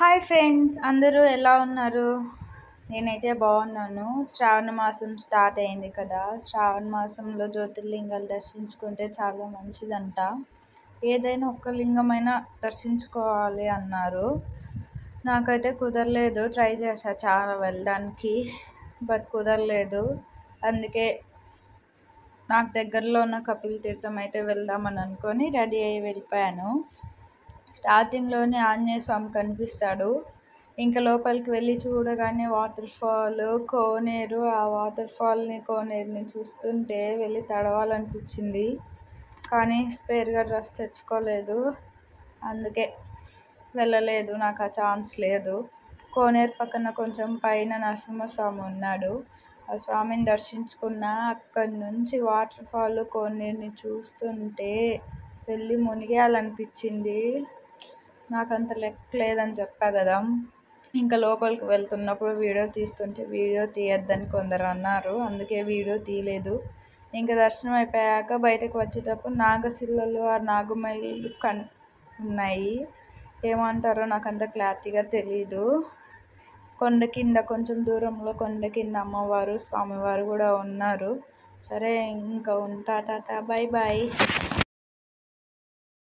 Hi friends, అందరూ ఎలా ఉన్నారు? నేనైతే బాగున్నాను. శ్రావణ మాసం స్టార్ట్ అయింది కదా. శ్రావణ మాసంలో జ్యోతిర్లింగాలు దర్శించుకుంటే చాలా మంచిదంట. ఏదైనా ఒక్క లింగమైనా దర్శించుకోవాలి అన్నారు. నాకైతే కుదరలేదు. ట్రై చేశా చాలా వెళ్ళడానికి, బట్ కుదరలేదు. అందుకే నాకు దగ్గరలో ఉన్న కపిల్ తీర్థం అయితే వెళ్దామని అనుకొని రెడీ అయ్యి వెళ్ళిపోయాను. స్టార్టింగ్లోనే ఆంజనేయ స్వామి కనిపిస్తాడు. ఇంకా లోపలికి వెళ్ళి చూడగానే వాటర్ ఫాల్, కోనేరు. ఆ వాటర్ ఫాల్ని, కోనేరుని చూస్తుంటే వెళ్ళి తడవాలనిపించింది. కానీ స్పేర్గా డ్రెస్ తెచ్చుకోలేదు, అందుకే వెళ్ళలేదు. నాకు ఆ ఛాన్స్ లేదు. కోనేరు పక్కన కొంచెం పైన నరసింహస్వామి ఉన్నాడు. ఆ స్వామిని దర్శించుకున్న. అక్కడి నుంచి వాటర్ ఫాల్, కోనేరుని చూస్తుంటే వెళ్ళి మునిగేయాలనిపించింది. నాకంత లెక్క లేదని చెప్పా కదా. ఇంకా లోపలికి వెళ్తున్నప్పుడు వీడియో తీస్తుంటే వీడియో తీయొద్దని కొందరు అన్నారు, అందుకే వీడియో తీయలేదు. ఇంకా దర్శనం అయిపోయాక బయటకు వచ్చేటప్పుడు నాగశిలలు, ఆ నాగమయిలు ఉన్నాయి. ఏమంటారో నాకు అంత క్లారిటీగా తెలీదు. కొండ కింద కొంచెం దూరంలో కొండ కింద అమ్మవారు, స్వామివారు కూడా ఉన్నారు. సరే, ఇంకా ఉంటా. Tata, bye bye.